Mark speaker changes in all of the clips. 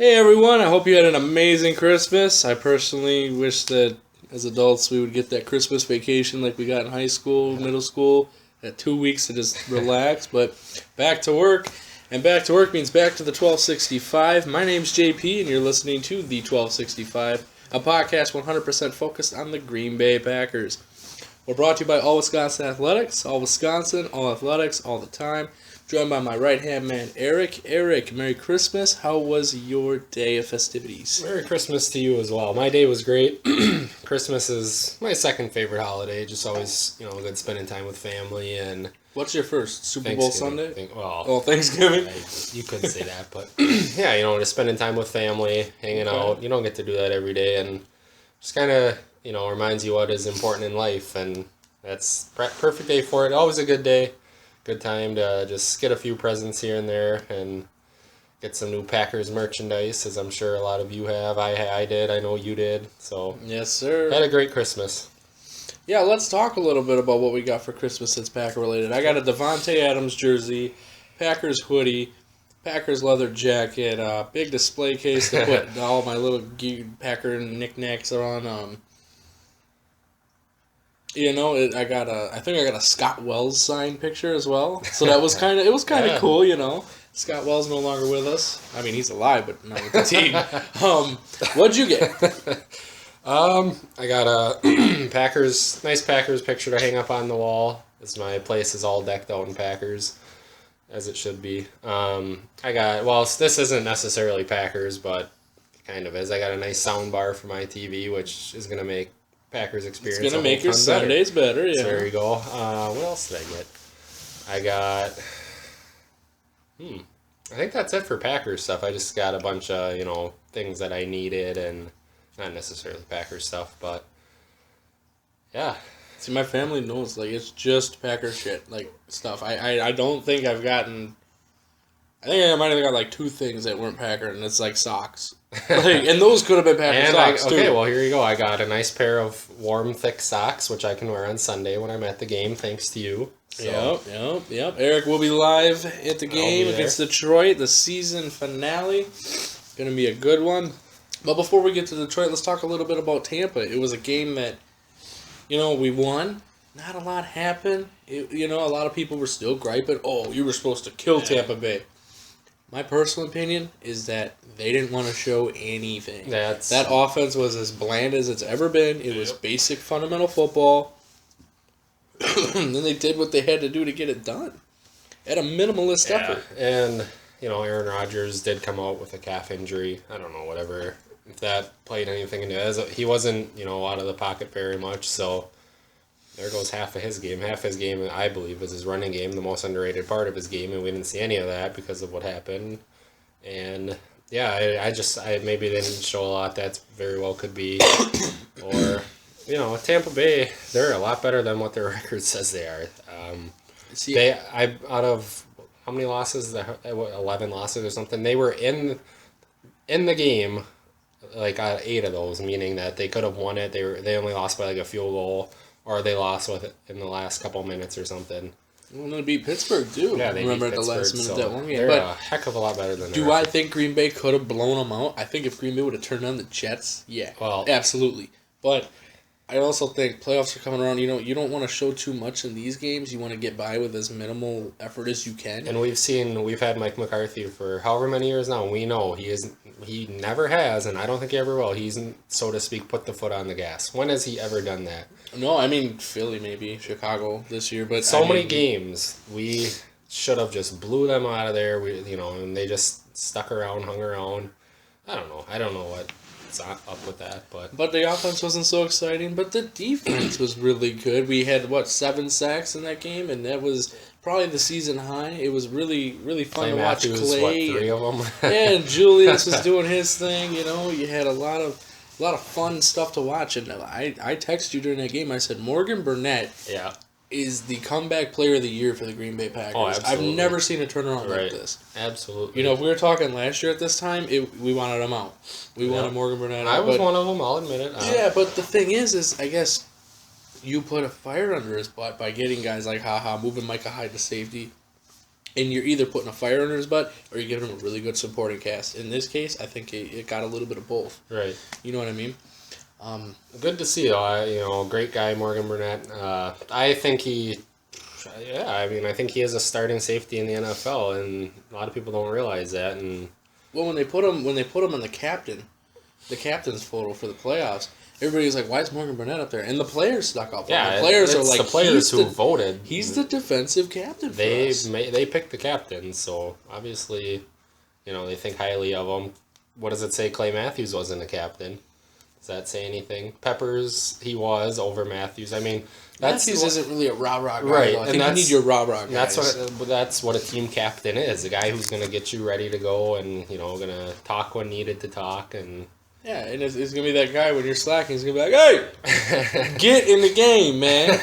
Speaker 1: Hey everyone, I hope you had an amazing Christmas. I personally wish that as adults we would get that Christmas vacation like we got in high school, middle school, that 2 weeks to just relax, but back to work. And back to work means back to the 1265. My name's JP and you're listening to the 1265, a podcast 100% focused on the Green Bay Packers. We're brought to you by All Wisconsin Athletics, all Wisconsin, all athletics, all the time. Joined by my right-hand man, Arrick. Arrick, Merry Christmas. How was your day of festivities?
Speaker 2: Merry Christmas to you as well. My day was great. Christmas is my second favorite holiday. Just always, good spending time with family and...
Speaker 1: What's your first? Super Bowl Sunday?
Speaker 2: Thanksgiving. You could say that, but yeah, just spending time with family, hanging out. You don't get to do that every day, and just kind of, reminds you what is important in life, and that's perfect day for it. Always a good day. Good time to just get a few presents here and there and get some new Packers merchandise, as I'm sure a lot of you have. I did. I know you did. So
Speaker 1: yes, sir.
Speaker 2: Had a great Christmas.
Speaker 1: Yeah, let's talk a little bit about what we got for Christmas that's Packer related. I got a Devontae Adams jersey, Packers hoodie, Packers leather jacket, big display case to put all my little Packer knickknacks on. I think I got a Scott Wells signed picture as well. So that was kind of cool, Scott Wells no longer with us. I mean, he's alive, but not with the team. What'd you get?
Speaker 2: I got a nice Packers picture to hang up on the wall. My place is all decked out in Packers, as it should be. This isn't necessarily Packers, but it kind of is. I got a nice sound bar for my TV, which is going to make Packers experience.
Speaker 1: It's going to make your Sundays better, yeah.
Speaker 2: So there you go. What else did I get? I got... I think that's it for Packers stuff. I just got a bunch of, things that I needed, and not necessarily Packers stuff, but yeah.
Speaker 1: See, my family knows, it's just Packer shit, stuff. I don't think I've gotten... I think I might have got, 2 things that weren't Packer, and it's, socks. And those could have been Packer socks, too.
Speaker 2: Okay, well, here you go. I got a nice pair of warm, thick socks, which I can wear on Sunday when I'm at the game, thanks to you.
Speaker 1: So. Yep. Arrick will be live at the game against Detroit, the season finale. Going to be a good one. But before we get to Detroit, let's talk a little bit about Tampa. It was a game that, we won. Not a lot happened. A lot of people were still griping, you were supposed to kill Tampa Bay. My personal opinion is that they didn't want to show anything. That offense was as bland as it's ever been. It was basic fundamental football. And then they did what they had to do to get it done. At a minimalist effort.
Speaker 2: And, Aaron Rodgers did come out with a calf injury. I don't know, whatever. If that played anything into it. He wasn't, out of the pocket very much, so... There goes half of his game. Half his game, I believe, is his running game, the most underrated part of his game, and we didn't see any of that because of what happened. And, yeah, I maybe they didn't show a lot. That very well could be. Or, Tampa Bay, they're a lot better than what their record says they are. Out of how many losses? 11 losses or something. They were in the game, 8 of those, meaning that they could have won it. They only lost by a field goal. Or they lost with it in the last couple minutes or something.
Speaker 1: Well, they beat Pittsburgh, too.
Speaker 2: Yeah, they
Speaker 1: remember
Speaker 2: beat
Speaker 1: at the last minute that one game.
Speaker 2: They're a heck of a lot better than
Speaker 1: Do I think Green Bay could have blown them out? I think if Green Bay would have turned on the Jets, yeah. Well, absolutely. But I also think playoffs are coming around. You don't want to show too much in these games. You want to get by with as minimal effort as you can.
Speaker 2: And we've had Mike McCarthy for however many years now. We know he never has, and I don't think he ever will. He's, so to speak, put the foot on the gas. When has he ever done that?
Speaker 1: No, I mean Philly maybe, Chicago this year, but
Speaker 2: many games we should have just blew them out of there. And they just stuck around, hung around. I don't know what's up with that,
Speaker 1: but the offense wasn't so exciting. But the defense was really good. We had 7 sacks in that game, and that was probably the season high. It was really really fun to watch Clay.
Speaker 2: 3 of them.
Speaker 1: Yeah, and Julius was doing his thing. You had a lot of fun stuff to watch, and I texted you during that game. I said Morgan Burnett is the comeback player of the year for the Green Bay Packers.
Speaker 2: Oh, absolutely.
Speaker 1: I've never seen a turnaround like this.
Speaker 2: Absolutely.
Speaker 1: If we were talking last year at this time, we wanted him out. We wanted Morgan Burnett out.
Speaker 2: I was one of them, I'll admit it.
Speaker 1: Yeah, but the thing is I guess you put a fire under his butt by getting guys like moving Micah Hyde to safety. and you're either putting a fire under his butt or you're giving him a really good supporting cast. In this case, I think it got a little bit of both.
Speaker 2: Right.
Speaker 1: You know what I mean?
Speaker 2: Good to see, though. Great guy, Morgan Burnett. I think he is a starting safety in the NFL, and a lot of people don't realize that. And
Speaker 1: well, when they put him on the captain's photo for the playoffs, everybody's like, "Why is Morgan Burnett up there?" And the players stuck up.
Speaker 2: Yeah,
Speaker 1: the players are
Speaker 2: it's
Speaker 1: like,
Speaker 2: the players who voted.
Speaker 1: He's the defensive captain.
Speaker 2: They picked the captain, so obviously, they think highly of him. What does it say? Clay Matthews wasn't a captain. Does that say anything? Peppers, he was over Matthews. I mean,
Speaker 1: Matthews isn't really a rah-rah guy.
Speaker 2: Right,
Speaker 1: though. I think you need your rah-rah guys.
Speaker 2: That's what a team captain is. A guy who's going to get you ready to go and, going to talk when needed to talk. And
Speaker 1: yeah, and it's going to be that guy when you're slacking. He's going to be like, hey, get in the game, man.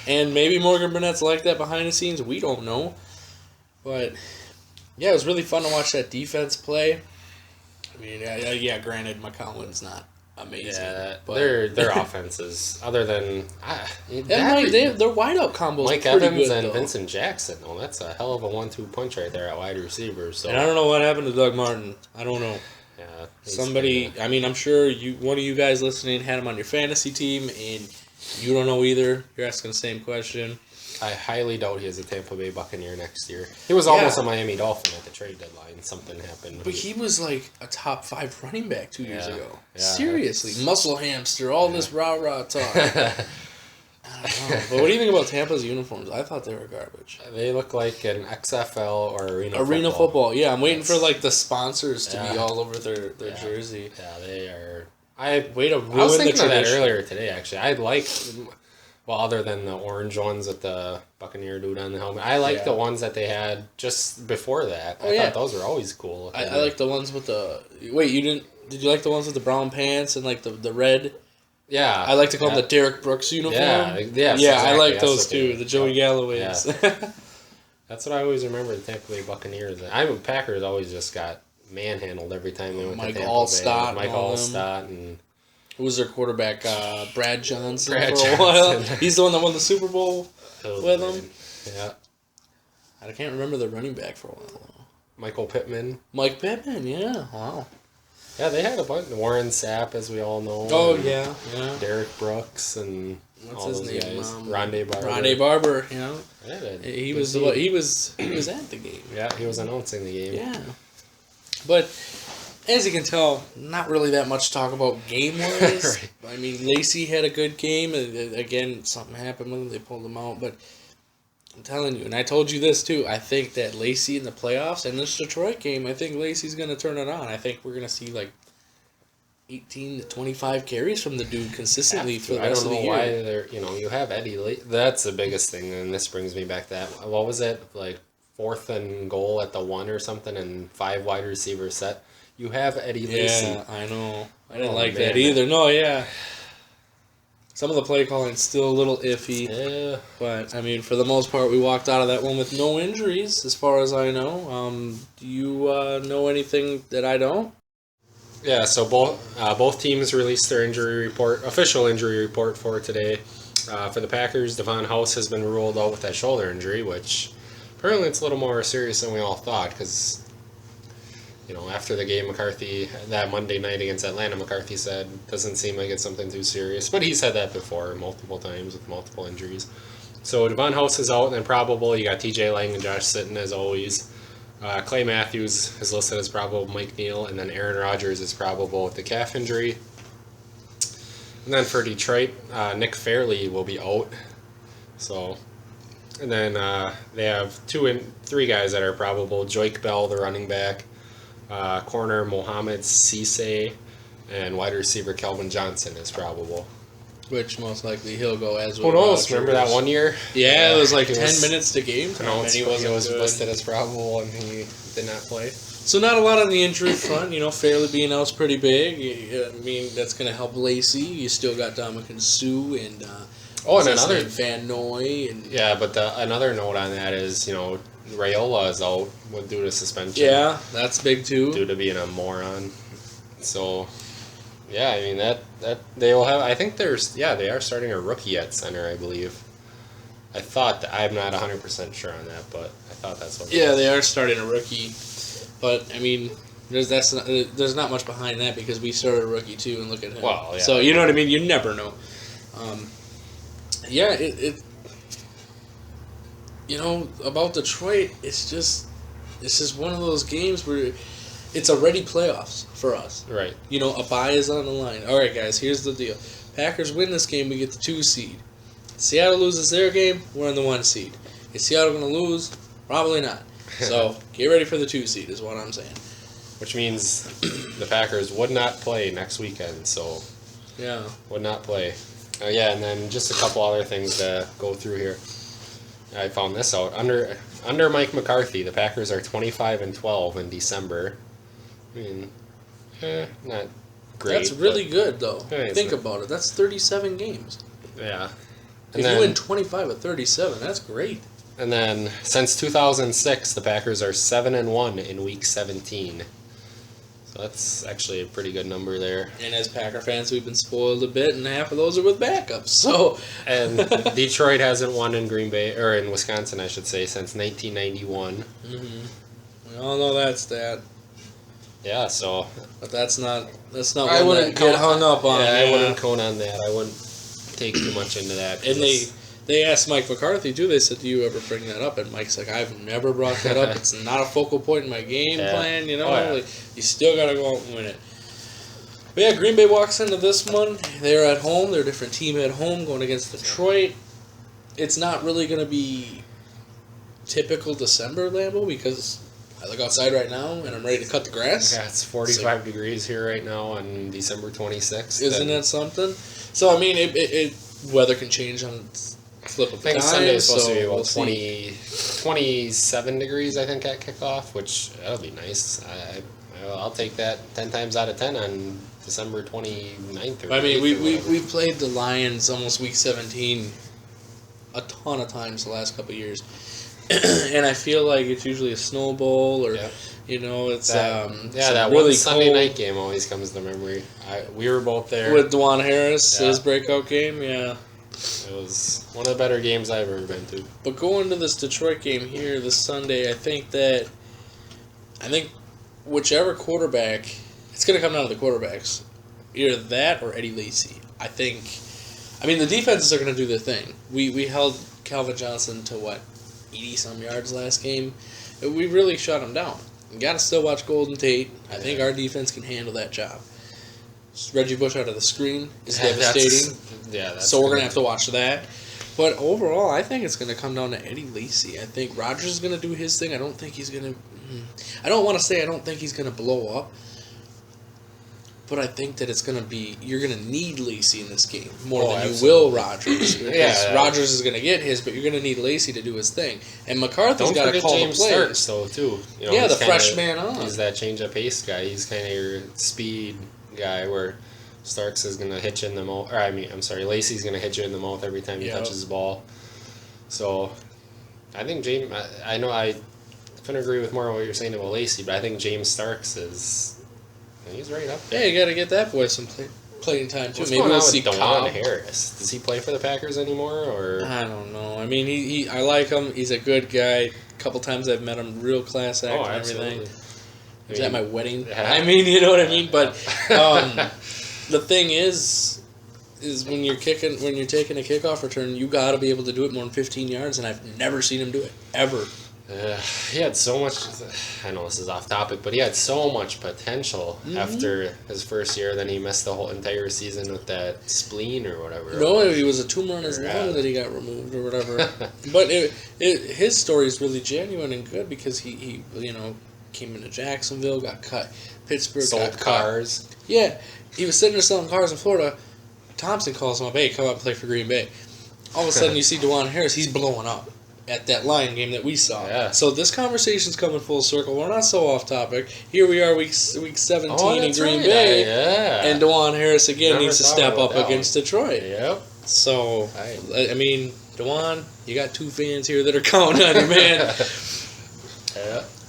Speaker 1: And maybe Morgan Burnett's like that behind the scenes. We don't know. But, yeah, it was really fun to watch that defense play. I mean, yeah, granted, McCollum's not amazing. Yeah,
Speaker 2: but their offenses, other than
Speaker 1: their wideout combos.
Speaker 2: Mike
Speaker 1: pretty
Speaker 2: Evans
Speaker 1: good,
Speaker 2: and
Speaker 1: though.
Speaker 2: Vincent Jackson. Oh, that's a hell of a 1-2 punch right there at wide receiver. So.
Speaker 1: And I don't know what happened to Doug Martin. I don't know.
Speaker 2: Yeah,
Speaker 1: somebody. I mean, I'm sure one of you guys listening had him on your fantasy team, and you don't know either. You're asking the same question.
Speaker 2: I highly doubt he is a Tampa Bay Buccanereer next year. He was almost a Miami Dolphin at the trade deadline. Something happened.
Speaker 1: But he was like a top 5 running back 2 years ago.
Speaker 2: Yeah,
Speaker 1: seriously. Muscle hamster, all this rah-rah talk. I don't know. But what do you think about Tampa's uniforms? I thought they were garbage.
Speaker 2: They look like an XFL or
Speaker 1: Arena football. Yeah, I'm waiting for like the sponsors to be all over their jersey.
Speaker 2: Yeah, they are.
Speaker 1: Way to ruin
Speaker 2: I was thinking
Speaker 1: the
Speaker 2: of that
Speaker 1: tradition.
Speaker 2: earlier today, actually. I like... Well, other than the orange ones with the Buccaneer dude on the helmet. I like the ones that they had just before that. I thought those were always cool.
Speaker 1: I like the ones with the... Wait, you didn't... Did you like the ones with the brown pants and like the red?
Speaker 2: Yeah.
Speaker 1: I like to call them the Derek Brooks uniform.
Speaker 2: Yeah,
Speaker 1: exactly. I like those too. The Joey Galloways.
Speaker 2: Yeah. That's what I always remember the Tampa Bay Buccaneers. Packers always just got manhandled every time they went to Tampa Bay. Mike Allstott and...
Speaker 1: Who was their quarterback? Brad Johnson for a while. He's the one that won the Super Bowl with them.
Speaker 2: Yeah.
Speaker 1: I can't remember the running back for a while.
Speaker 2: Michael Pittman.
Speaker 1: Mike Pittman, yeah. Wow.
Speaker 2: Yeah, they had a bunch. Warren Sapp, as we all know.
Speaker 1: Oh, yeah.
Speaker 2: Derek Brooks and
Speaker 1: what's
Speaker 2: all
Speaker 1: his
Speaker 2: those
Speaker 1: name?
Speaker 2: guys. Rondé Barber.
Speaker 1: Rondé Barber, he was at the game.
Speaker 2: Yeah, he was announcing the game.
Speaker 1: Yeah. But... as you can tell, not really that much to talk about game-wise.
Speaker 2: Right.
Speaker 1: I mean, Lacey had a good game. Again, something happened with him. They pulled him out. But I'm telling you, and I told you this too, I think that Lacey in the playoffs and this Detroit game, I think Lacey's going to turn it on. I think we're going to see like 18 to 25 carries from the dude consistently for the rest of the year.
Speaker 2: I don't know why they're, you have Eddie. That's the biggest thing, and this brings me back to that. What was it? Like 4th and goal at the 1 or something and 5 wide receivers set. You have Eddie Lacy.
Speaker 1: Yeah, I know. I didn't like that either. No, yeah. Some of the play calling's still a little iffy.
Speaker 2: Yeah.
Speaker 1: But, I mean, for the most part, we walked out of that one with no injuries, as far as I know. Do you know anything that I don't?
Speaker 2: Yeah, so both teams released their official injury report for today. For the Packers, Devon House has been ruled out with that shoulder injury, which apparently it's a little more serious than we all thought, because... after the game, McCarthy, that Monday night against Atlanta, McCarthy said, doesn't seem like it's something too serious. But he's said that before, multiple times with multiple injuries. So Devon House is out and probable. You got TJ Lang and Josh Sitton as always. Clay Matthews is listed as probable, Mike Neal, and then Aaron Rodgers is probable with the calf injury. And then for Detroit, Nick Fairley will be out. So, and then they have 3 guys that are probable. Joik Bell, the running back. Corner Mohamed Cisse, and wide receiver Kelvin Johnson is probable.
Speaker 1: Which most likely he'll go as
Speaker 2: well. Who knows? Remember that one year?
Speaker 1: Yeah, it was like 10 minutes to game time, and
Speaker 2: he was listed as probable, and he did not play.
Speaker 1: So not a lot on the injury front. Fairly being out's pretty big. I mean, that's going to help Lacey. You still got Dominican Sue and
Speaker 2: and another
Speaker 1: Van Noy. And
Speaker 2: yeah, but another note on that is Raiola is out due to suspension.
Speaker 1: Yeah, that's big too.
Speaker 2: Due to being a moron. So, yeah, I mean that they will have. I think they are starting a rookie at center, I believe. I thought that, I'm not 100% sure on that, but I thought that's what.
Speaker 1: Yeah, they are starting a rookie, but I mean, there's not much behind that because we started a rookie too, and look at him.
Speaker 2: Well, yeah.
Speaker 1: So you know what I mean. You never know. Yeah, you know about Detroit. It's just one of those games where it's already playoffs for us.
Speaker 2: Right.
Speaker 1: You know, a bye is on the line. All right, guys. Here's the deal. Packers win this game, we get the 2 seed. Seattle loses their game, we're in the 1 seed. Is Seattle going to lose? Probably not. So, get ready for the 2 seed is what I'm saying.
Speaker 2: Which means the Packers would not play next weekend, so...
Speaker 1: Yeah.
Speaker 2: Would not play. Yeah, and then just a couple other things to go through here. I found this out. Under Mike McCarthy, the Packers are 25-12 in December. I mean, not great.
Speaker 1: That's really good, though.
Speaker 2: Yeah,
Speaker 1: Think about it. That's 37 games.
Speaker 2: Yeah.
Speaker 1: If you win 25 of 37, that's great.
Speaker 2: And then, since 2006, the Packers are 7-1 in Week 17. So that's actually a pretty good number there.
Speaker 1: And as Packer fans, we've been spoiled a bit, and half of those are with backups. So,
Speaker 2: and Detroit hasn't won in Green Bay, or in Wisconsin, I should say, since 1991.
Speaker 1: We all know that stat.
Speaker 2: Yeah, so.
Speaker 1: But that's not.
Speaker 2: I wouldn't
Speaker 1: get hung up on.
Speaker 2: Yeah, I wouldn't count on that. I wouldn't take too much into that.
Speaker 1: And they asked Mike McCarthy too. They said, "Do you ever bring that up?" And Mike's like, "I've never brought that up. It's not a focal point in my game plan. You know, like, you still gotta go out and win it." But yeah, Green Bay walks into this one. They're at home. They're a different team at home, going against Detroit. It's not really gonna be typical December Lambeau because I look outside right now and I'm ready to cut the grass.
Speaker 2: Yeah, it's 45 degrees here right now on December 26th.
Speaker 1: Isn't that something? So I mean, it weather can change on flip of a dime.
Speaker 2: I think Sunday is supposed to be about
Speaker 1: we'll
Speaker 2: 27 degrees, I think, at kickoff, which that'll be nice. I'll take that 10 times out of 10 on December 29th.
Speaker 1: I mean, we've played the Lions almost week 17 a ton of times the last couple of years. And I feel like it's usually a Snow Bowl or, you know, it's
Speaker 2: that
Speaker 1: really
Speaker 2: one Sunday
Speaker 1: cold.
Speaker 2: night game always comes to memory. We were both there.
Speaker 1: With DeJuan Harris, his breakout game, yeah.
Speaker 2: It was one of the better games I've ever been to.
Speaker 1: But going to this Detroit game here this Sunday, I think whichever quarterback, it's going to come down to the quarterbacks. Either that or Eddie Lacy. I mean, the defenses are going to do their thing. We held Calvin Johnson to, 80-some yards last game. We really shut him down. You got to still watch Golden Tate. I think our defense can handle that job. Reggie Bush out of the screen is devastating. So we're going to have to watch that. But overall, I think it's going to come down to Eddie Lacy. I think Rodgers is going to do his thing. I don't think he's going to... I don't want to say I don't think he's going to blow up. But I think that it's going to be... You're going to need Lacy in this game more than you will Rodgers. Because Rodgers is going to get his, but you're going to need Lacy to do his thing. And McCarthy's got to call
Speaker 2: James
Speaker 1: the plays.
Speaker 2: Starks, though, too. You know,
Speaker 1: the fresh man on.
Speaker 2: He's that change-of-pace guy. He's kind of your speed guy where Starks is going to hit you in the mouth. Lacy's going to hit you in the mouth every time he touches the ball. So, I think James... I know I couldn't agree with more of what you're saying about Lacy, but I think James Starks is... He's right up there.
Speaker 1: Yeah, you got to get that boy some playing time, too.
Speaker 2: What's
Speaker 1: Maybe
Speaker 2: going
Speaker 1: we'll
Speaker 2: on
Speaker 1: see
Speaker 2: with
Speaker 1: Cobb.
Speaker 2: DeJuan Harris? Does he play for the Packers anymore? Or
Speaker 1: I don't know. I mean, I like him. He's a good guy. A couple times I've met him. Real class act and everything. He was at my wedding.
Speaker 2: Yeah.
Speaker 1: I mean, you know what I mean? But the thing is when you're taking a kickoff return, you got to be able to do it more than 15 yards, and I've never seen him do it, ever.
Speaker 2: He had so much... I know this is off topic, but he had so much potential after his first year. Then he missed the whole entire season with that spleen or whatever.
Speaker 1: No, he was a tumor on his lung that he got removed or whatever. But his story is really genuine and good because he came into Jacksonville, got cut. Pittsburgh
Speaker 2: sold
Speaker 1: got
Speaker 2: cars.
Speaker 1: Cut. Yeah, he was sitting there selling cars in Florida. Thompson calls him up, hey, come out and play for Green Bay. All of a sudden you see DeJuan Harris, he's blowing up at that Lion game that we saw.
Speaker 2: Yeah.
Speaker 1: So this conversation's coming full circle. We're not so off topic. Here we are, week 17 in Green Bay. And DeJuan Harris again needs to step up against Detroit.
Speaker 2: Yep.
Speaker 1: So, I mean, DeJuan, you got 2 fans here that are counting on you, man.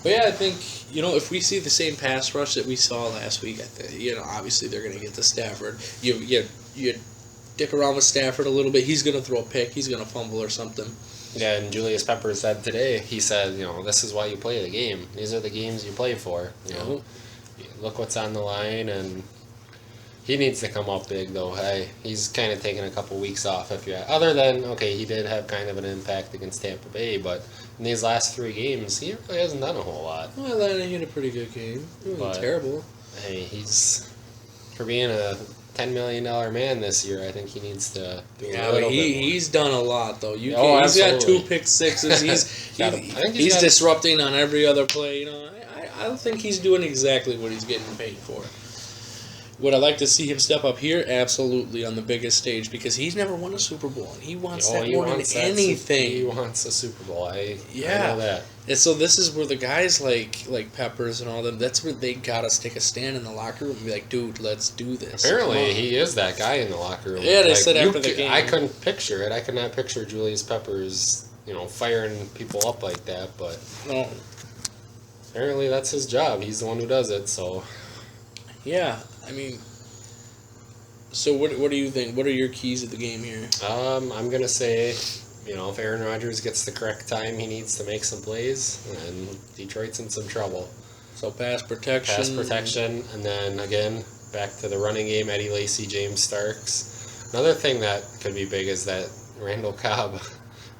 Speaker 1: But yeah, I think, if we see the same pass rush that we saw last week, obviously they're going to get to Stafford. You dick around with Stafford a little bit, he's going to throw a pick, he's going to fumble or something.
Speaker 2: Yeah, and Julius Peppers said today, he said, this is why you play the game. These are the games you play for. Look what's on the line, and he needs to come up big, though. He's kind of taken a couple weeks off. Other than, he did have kind of an impact against Tampa Bay, but in these last 3 games, he really hasn't done a whole lot.
Speaker 1: Well, Atlanta had a pretty good game. It wasn't terrible.
Speaker 2: Hey, for being a $10 million man this year, I think he needs to do a little bit more.
Speaker 1: He's done a lot, though. He's
Speaker 2: absolutely.
Speaker 1: got 2 pick sixes. He's disrupting on every other play. I don't think he's doing exactly what he's getting paid for. Would I like to see him step up here? Absolutely, on the biggest stage, because he's never won a Super Bowl, and he wants that more than anything.
Speaker 2: He wants a Super Bowl. I know that.
Speaker 1: And so this is where the guys like Peppers and all them, that's where they got to take a stand in the locker room and be like, dude, let's do this.
Speaker 2: Apparently, he is that guy in the locker room.
Speaker 1: Yeah, they said after the game.
Speaker 2: I couldn't picture it. I could not picture Julius Peppers, firing people up like that, but
Speaker 1: no.
Speaker 2: Apparently that's his job. He's the one who does it, so...
Speaker 1: Yeah, I mean, so what do you think? What are your keys of the game here?
Speaker 2: I'm going to say, if Aaron Rodgers gets the correct time, he needs to make some plays, and Detroit's in some trouble.
Speaker 1: So pass protection.
Speaker 2: And then, again, back to the running game, Eddie Lacy, James Starks. Another thing that could be big is that Randall Cobb,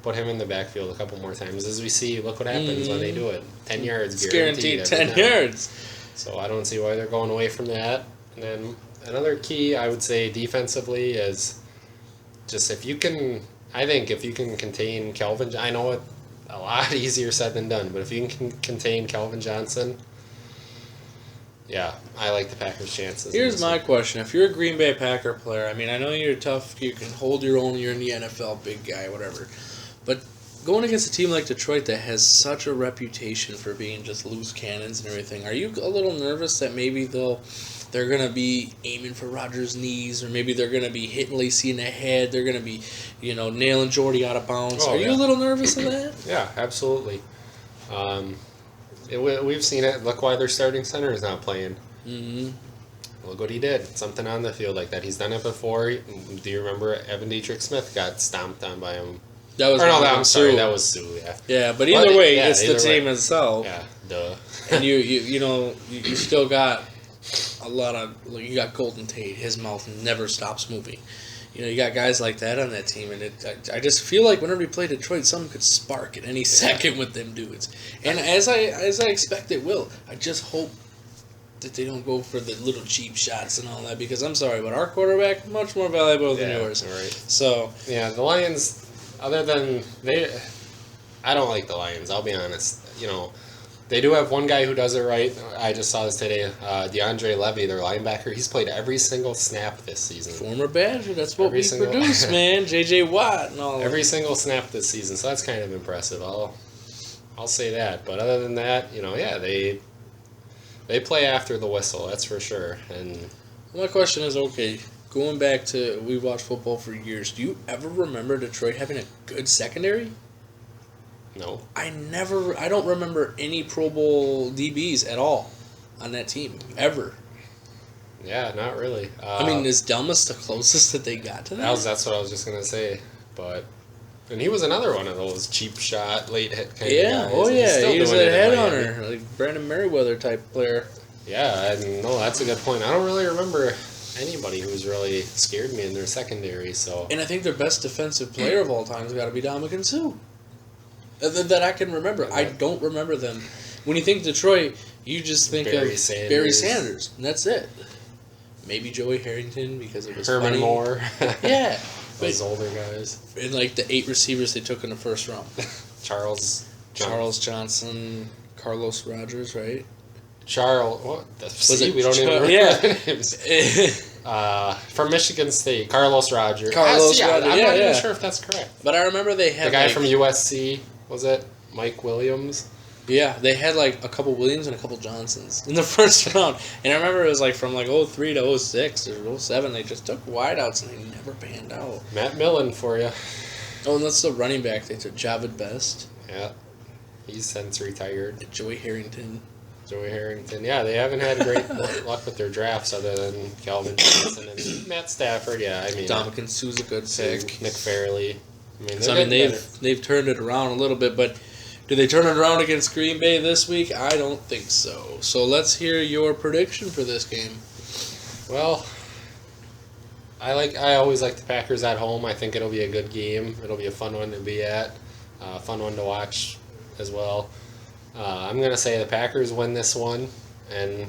Speaker 2: put him in the backfield a couple more times. As we see, look what happens when they do it. 10 yards guaranteed
Speaker 1: 10 yards.
Speaker 2: So I don't see why they're going away from that. And then another key, I would say, defensively is just if you can contain Calvin. I know it's a lot easier said than done, but if you can contain Calvin Johnson, yeah, I like the Packers' chances.
Speaker 1: Here's my question. If you're a Green Bay Packer player, I mean, I know you're tough, you can hold your own, you're in the NFL, big guy, whatever. But going against a team like Detroit that has such a reputation for being just loose cannons and everything, are you a little nervous that maybe they're going to be aiming for Rodgers' knees, or maybe they're going to be hitting Lacy in the head, they're going to be, nailing Jordy out of bounds? Are you a little nervous of that?
Speaker 2: Yeah, absolutely. We've seen it. Look why their starting center is not playing. Mm-hmm. Look what he did. Something on the field like that. He's done it before. Do you remember Evan Dietrich Smith got stomped on by him? I'm sorry, that was Sue. Yeah.
Speaker 1: Yeah, but either way, it's the team itself.
Speaker 2: Yeah, duh.
Speaker 1: And you still got a lot of you got Golden Tate. His mouth never stops moving. You got guys like that on that team, and I just feel like whenever you play Detroit, something could spark at any second with them dudes. And as I expect it will, I just hope that they don't go for the little cheap shots and all that, because I'm sorry, but our quarterback much more valuable than yours.
Speaker 2: Right.
Speaker 1: So
Speaker 2: yeah, the Lions. Other than I don't like the Lions. I'll be honest. They do have one guy who does it right. I just saw this today. DeAndre Levy, their linebacker. He's played every single snap this season.
Speaker 1: Former Badger. That's what we produce, man. J.J. Watt and all.
Speaker 2: Every single snap this season. So that's kind of impressive. I'll say that. But other than that, they play after the whistle. That's for sure. And
Speaker 1: my question is, okay, going back to, we've watched football for years. Do you ever remember Detroit having a good secondary?
Speaker 2: No.
Speaker 1: I don't remember any Pro Bowl DBs at all on that team, ever.
Speaker 2: Yeah, not really.
Speaker 1: I mean, is Delmas the closest that they got to that?
Speaker 2: That's what I was just going to say. And he was another one of those cheap shot, late hit kind of guys.
Speaker 1: Oh yeah, he was a headhunter, like Brandon Merriweather type player.
Speaker 2: Yeah, no, that's a good point. I don't really remember anybody who's really scared me in their secondary. So. And
Speaker 1: I think their best defensive player of all time has got to be Ndamukong Suh. That I can remember. I don't remember them. When you think Detroit, you just think
Speaker 2: Barry
Speaker 1: of
Speaker 2: Sanders.
Speaker 1: Barry Sanders, and that's it. Maybe Joey Harrington because it was
Speaker 2: Herman
Speaker 1: funny.
Speaker 2: Moore.
Speaker 1: Yeah.
Speaker 2: Those older guys.
Speaker 1: And like the 8 receivers they took in the first round.
Speaker 2: Charles
Speaker 1: Johnson, Carlos Rogers, right?
Speaker 2: What? We don't even remember the names. From Michigan State, Carlos Rogers.
Speaker 1: I'm not
Speaker 2: even sure if that's correct.
Speaker 1: But I remember they had
Speaker 2: the guy from USC. Was it Mike Williams?
Speaker 1: Yeah, they had like a couple Williams and a couple Johnsons in the first round. And I remember it was like from like 03 to 06 or 07, they just took wideouts and they never panned out.
Speaker 2: Matt Millen for you.
Speaker 1: Oh, and that's the running back. They took Javid Best.
Speaker 2: Yeah, he's since retired.
Speaker 1: And Joey Harrington.
Speaker 2: Yeah, they haven't had great luck with their drafts other than Calvin Johnson and Matt Stafford. Yeah, I mean,
Speaker 1: Ndamukong Suh's a good pick.
Speaker 2: Nick Fairley.
Speaker 1: They've turned it around a little bit, but do they turn it around against Green Bay this week? I don't think so. So let's hear your prediction for this game.
Speaker 2: Well, I always like the Packers at home. I think it'll be a good game. It'll be a fun one to be at, fun one to watch as well. I'm gonna say the Packers win this one, and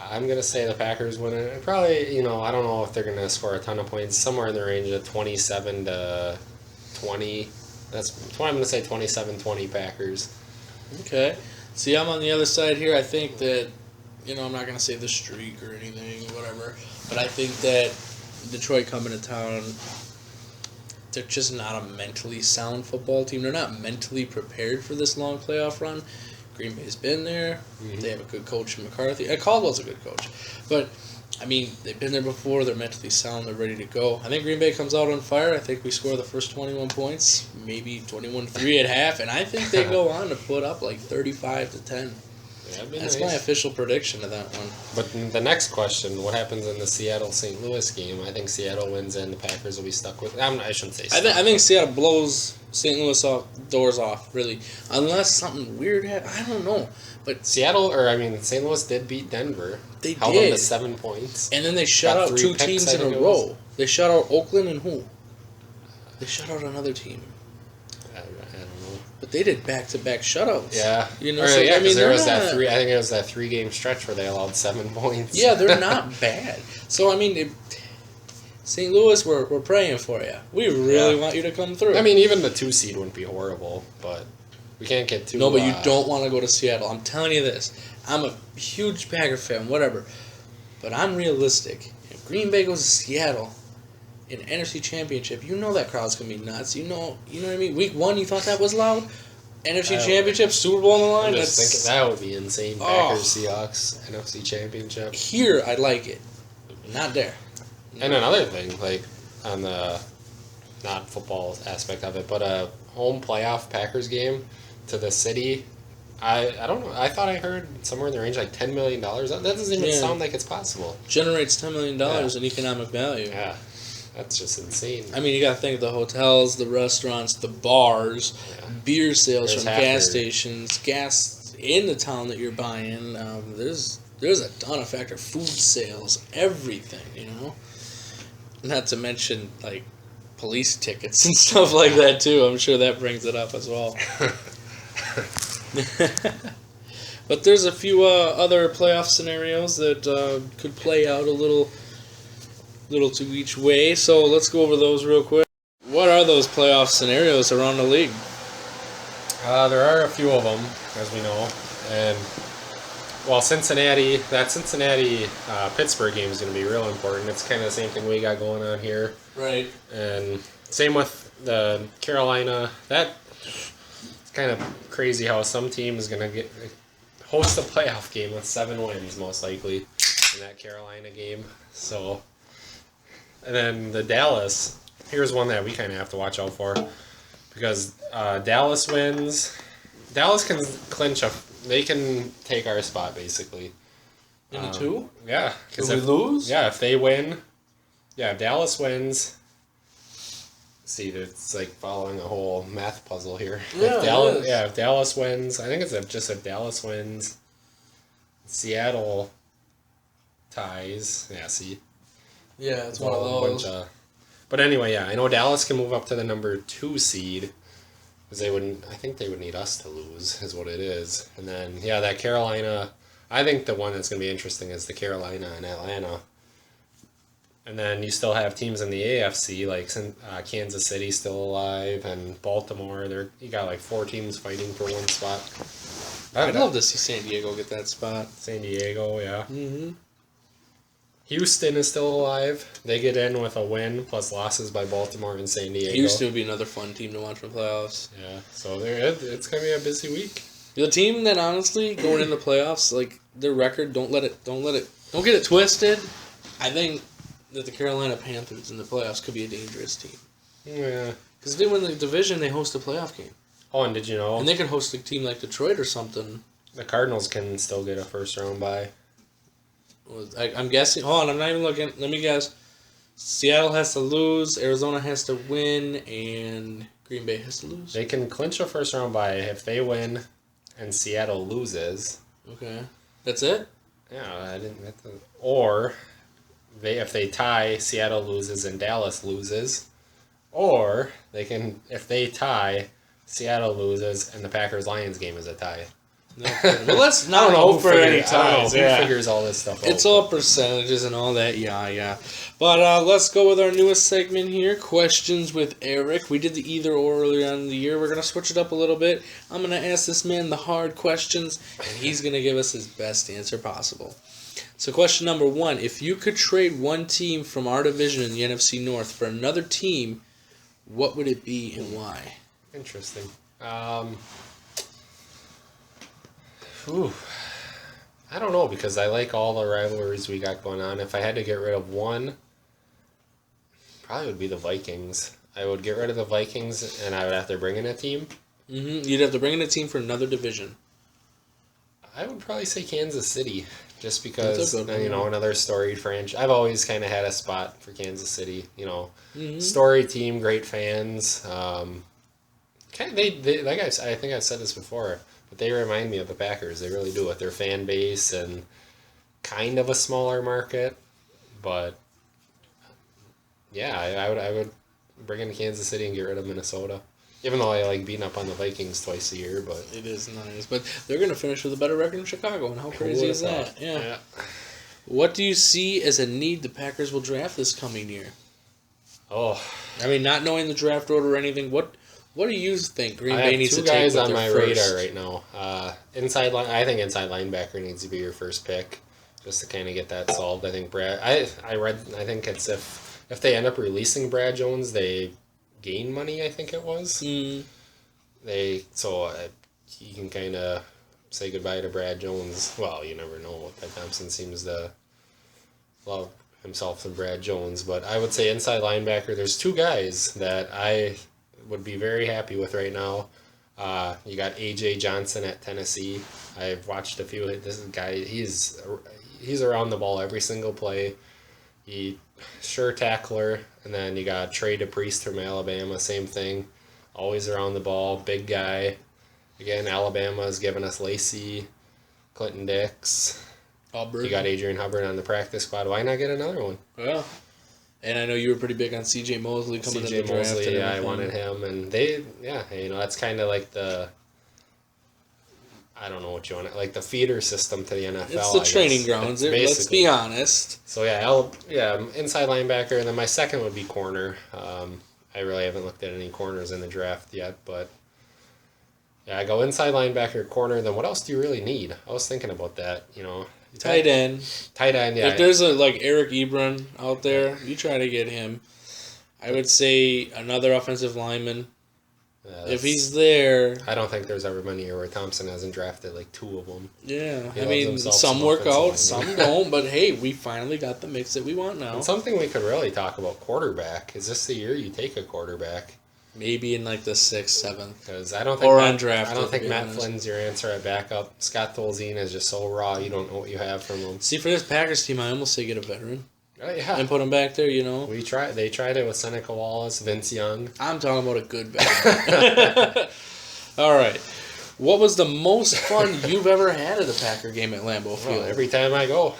Speaker 2: I'm gonna say the Packers win it. Probably, I don't know if they're gonna score a ton of points. Somewhere in the range of 27 to 20. I'm gonna say 27-20 Packers.
Speaker 1: Okay. See, I'm on the other side here. I think that, I'm not gonna say the streak or anything, whatever. But I think that Detroit coming to town, they're just not a mentally sound football team. They're not mentally prepared for this long playoff run. Green Bay's been there. Mm-hmm. They have a good coach in McCarthy. Caldwell's a good coach. But, they've been there before. They're mentally sound. They're ready to go. I think Green Bay comes out on fire. I think we score the first 21 points, maybe 21-3 at half, and I think they go on to put up like 35-10. That's nice. My official prediction of that one.
Speaker 2: But the next question, what happens in the Seattle-St. Louis game? I think Seattle wins and the Packers will be stuck with... I shouldn't say stuck.
Speaker 1: I think Seattle blows St. Louis doors off, really. Unless something weird happens. I don't know. But
Speaker 2: St. Louis did beat Denver.
Speaker 1: They
Speaker 2: held
Speaker 1: did.
Speaker 2: Them to 7 points.
Speaker 1: And then they shut out 2 teams in a row. They shut out Oakland and who? They shut out another team.
Speaker 2: I don't know.
Speaker 1: But they did back-to-back shutouts.
Speaker 2: Yeah. There was that 3. I think it was that 3-game stretch where they allowed 7 points.
Speaker 1: Yeah, they're not bad. So St. Louis, we're praying for you. We really want you to come through.
Speaker 2: Even the 2 seed wouldn't be horrible, but we can't get too.
Speaker 1: No, but you don't want to go to Seattle. I'm telling you this. I'm a huge Packer fan, whatever, but I'm realistic. If Green Bay goes to Seattle in NFC Championship, that crowd's gonna be nuts. You know what I mean? Week 1, you thought that was loud. NFC Championship, Super Bowl on the line.
Speaker 2: I'm just thinking that would be insane. Packers, Seahawks, NFC Championship.
Speaker 1: Here, I'd like it. Not there. No.
Speaker 2: And another thing, on the not football aspect of it, but a home playoff Packers game to the city. I don't know. I thought I heard somewhere in the range like $10 million. That doesn't even sound like it's possible.
Speaker 1: Generates $10 million in economic value.
Speaker 2: Yeah. That's just insane.
Speaker 1: You got to think of the hotels, the restaurants, the bars, beer sales from gas stations, gas in the town that you're buying. There's a ton of factor. Food sales, everything, Not to mention, police tickets and stuff like that, too. I'm sure that brings it up as well. But there's a few other playoff scenarios that could play out a little to each way, so let's go over those real quick. What are those playoff scenarios around the league?
Speaker 2: There are a few of them, as we know, and Cincinnati Pittsburgh game is going to be real important. It's kind of the same thing we got going on here,
Speaker 1: right?
Speaker 2: And same with the Carolina. It's kind of crazy how some team is going to host a playoff game with 7 wins, most likely, in that Carolina game. So, and then the Dallas, here's one that we kind of have to watch out for, because Dallas wins. Dallas can clinch they can take our spot, basically.
Speaker 1: In the 2?
Speaker 2: Yeah.
Speaker 1: If we lose?
Speaker 2: Yeah, if they win. Yeah, if Dallas wins. See, it's like following a whole math puzzle here.
Speaker 1: Yeah,
Speaker 2: if Dallas wins, I think it's just if Dallas wins, Seattle ties. Yeah, see.
Speaker 1: Yeah, it's one of those.
Speaker 2: But anyway, I know Dallas can move up to the number 2 seed, because I think they would need us to lose, is what it is. And then, that Carolina, I think the one that's going to be interesting is the Carolina and Atlanta. And then you still have teams in the AFC, like Kansas City still alive, and Baltimore. You got 4 teams fighting for one spot.
Speaker 1: I'd love to see San Diego get that spot.
Speaker 2: San Diego, yeah.
Speaker 1: Mm-hmm.
Speaker 2: Houston is still alive. They get in with a win plus losses by Baltimore and San Diego.
Speaker 1: Houston would be another fun team to watch for the playoffs.
Speaker 2: Yeah, so it's going to be a busy week.
Speaker 1: The team that honestly going in the playoffs, their record, don't get it twisted. I think that the Carolina Panthers in the playoffs could be a dangerous team.
Speaker 2: Yeah.
Speaker 1: Because they win the division, they host a playoff game.
Speaker 2: Oh, and did you know?
Speaker 1: And they could host a team like Detroit or something.
Speaker 2: The Cardinals can still get a first round bye.
Speaker 1: I'm guessing. Hold on, I'm not even looking. Let me guess. Seattle has to lose, Arizona has to win, and Green Bay has to lose.
Speaker 2: They can clinch a first round bye if they win and Seattle loses.
Speaker 1: Okay. That's it?
Speaker 2: Yeah, or if they tie, Seattle loses and Dallas loses. Or they can, if they tie, Seattle loses and the Packers-Lions game is a tie.
Speaker 1: Okay. Well, let's not hope for any ties.
Speaker 2: Who figures all this stuff out?
Speaker 1: It's all percentages and all that, yeah. But let's go with our newest segment here, Questions with Eric. We did the either or earlier on in the year. We're going to switch it up a little bit. I'm going to ask this man the hard questions, and he's going to give us his best answer possible. So question number 1, if you could trade one team from our division in the NFC North for another team, what would it be and why?
Speaker 2: Interesting. I don't know, because I like all the rivalries we got going on. If I had to get rid of one, probably would be the Vikings. I would get rid of the Vikings, and I would have to bring in a team.
Speaker 1: Mm-hmm. You'd have to bring in a team for another division.
Speaker 2: I would probably say Kansas City, just because, another storied franchise. I've always kind of had a spot for Kansas City. Storied team, great fans. They like I think I've said this before, but they remind me of the Packers. They really do, with their fan base and kind of a smaller market. But yeah, I would bring in Kansas City and get rid of Minnesota. Even though I like beating up on the Vikings twice a year, but
Speaker 1: it is nice. But they're going to finish with a better record in Chicago, and how crazy is that? Yeah. What do you see as a need the Packers will draft this coming year?
Speaker 2: Oh,
Speaker 1: I mean, not knowing the draft order or anything, what do you think Green Bay needs to take?
Speaker 2: I have two guys on my radar right now. I think inside linebacker needs to be your first pick, just to kind of get that solved. I think I think it's if they end up releasing Brad Jones, they gain money, I think it was.
Speaker 1: Mm.
Speaker 2: You can kind of say goodbye to Brad Jones. Well, you never know. Ted Thompson seems to love himself some Brad Jones, but I would say inside linebacker, there's two guys that I would be very happy with right now. You got A.J. Johnson at Tennessee. I've watched a few. This guy, he's around the ball every single play. Sure tackler. And then you got Trey DePriest from Alabama, same thing. Always around the ball, big guy. Again, Alabama has given us Lacey, Clinton Dix.
Speaker 1: Hubbard.
Speaker 2: You got Adrian Hubbard on the practice squad. Why not get another one?
Speaker 1: Yeah. And I know you were pretty big on C.J. Mosley coming in the draft.
Speaker 2: Mosley, I wanted him. And that's kind of like I don't know what you want, like the feeder system to the NFL.
Speaker 1: It's the training grounds. Let's be honest.
Speaker 2: So inside linebacker, and then my second would be corner. I really haven't looked at any corners in the draft yet, but I go inside linebacker, corner. Then what else do you really need? I was thinking about that.
Speaker 1: Tight end.
Speaker 2: Yeah.
Speaker 1: If there's Eric Ebron out there, you try to get him. I would say another offensive lineman. If he's there,
Speaker 2: I don't think there's ever been a year where Thompson hasn't drafted like two of them.
Speaker 1: Yeah, I mean, some work out, some don't, but hey, we finally got the mix that we want now.
Speaker 2: And something we could really talk about, quarterback. Is this the year you take a quarterback?
Speaker 1: Maybe in the 6th, 7th.
Speaker 2: Because I don't think
Speaker 1: undrafted.
Speaker 2: I don't think Matt Flynn's your answer at backup. Scott Tolzien is just so raw, you don't know what you have from him.
Speaker 1: See, for this Packers team, I almost say get a veteran.
Speaker 2: Yeah.
Speaker 1: And put him back there,
Speaker 2: They tried it with Seneca Wallace, Vince Young.
Speaker 1: I'm talking about a good back. All right. What was the most fun you've ever had at a Packer game at Lambeau Field?
Speaker 2: Well, every time I go.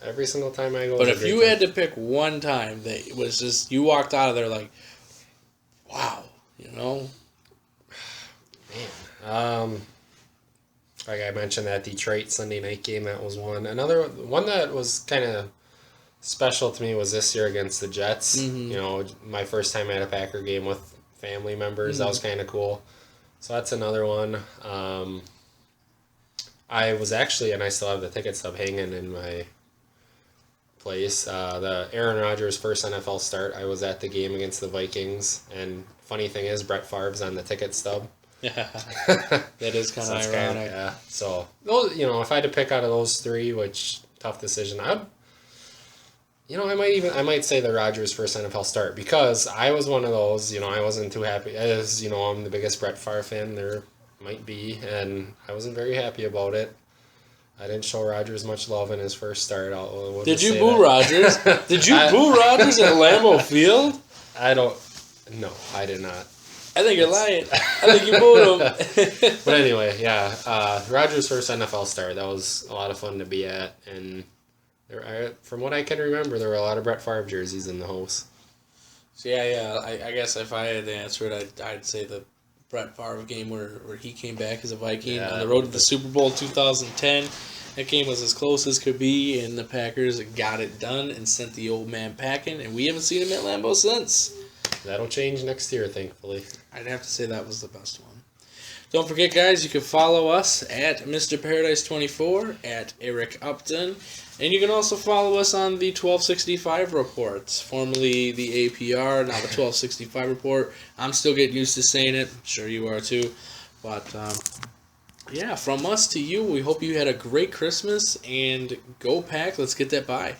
Speaker 2: Every single time I go.
Speaker 1: But if you had to pick one time that was just, you walked out of there like, wow,
Speaker 2: Man. Like I mentioned, that Detroit Sunday night game, that was one. Another one that was kind of special to me was this year against the Jets. Mm-hmm. My first time at a Packer game with family members. Mm-hmm. That was kind of cool. So that's another one. I was actually, and I still have the ticket stub hanging in my place, the Aaron Rodgers' first NFL start. I was at the game against the Vikings, and funny thing is, Brett Favre's on the ticket stub.
Speaker 1: Yeah, that is kind of ironic.
Speaker 2: Yeah, so those, if I had to pick out of those three, which tough decision, I might say the Rodgers' first NFL start, because I was one of those. I wasn't too happy. As I'm the biggest Brett Favre fan there might be, and I wasn't very happy about it. I didn't show Rogers much love in his first start.
Speaker 1: Did you boo Rogers? Did you boo Rogers at Lambeau Field?
Speaker 2: No, I did not.
Speaker 1: I think you're lying. I think you booed him.
Speaker 2: But anyway, yeah. Rogers' first NFL start. That was a lot of fun to be at. And from what I can remember, there were a lot of Brett Favre jerseys in the house.
Speaker 1: So yeah. I guess if I had to answer it, I'd say the Brett Favre game where he came back as a Viking on the road to the Super Bowl 2010. That game was as close as could be, and the Packers got it done and sent the old man packing, and we haven't seen him at Lambeau since.
Speaker 2: That'll change next year, thankfully.
Speaker 1: I'd have to say that was the best one. Don't forget, guys, you can follow us at Mr. Paradise 24, at Eric Upton, and you can also follow us on the 1265 reports, formerly the APR, now the 1265 report. I'm still getting used to saying it. I'm sure you are too. But, yeah, from us to you, we hope you had a great Christmas, and go Pack. Let's get that bye.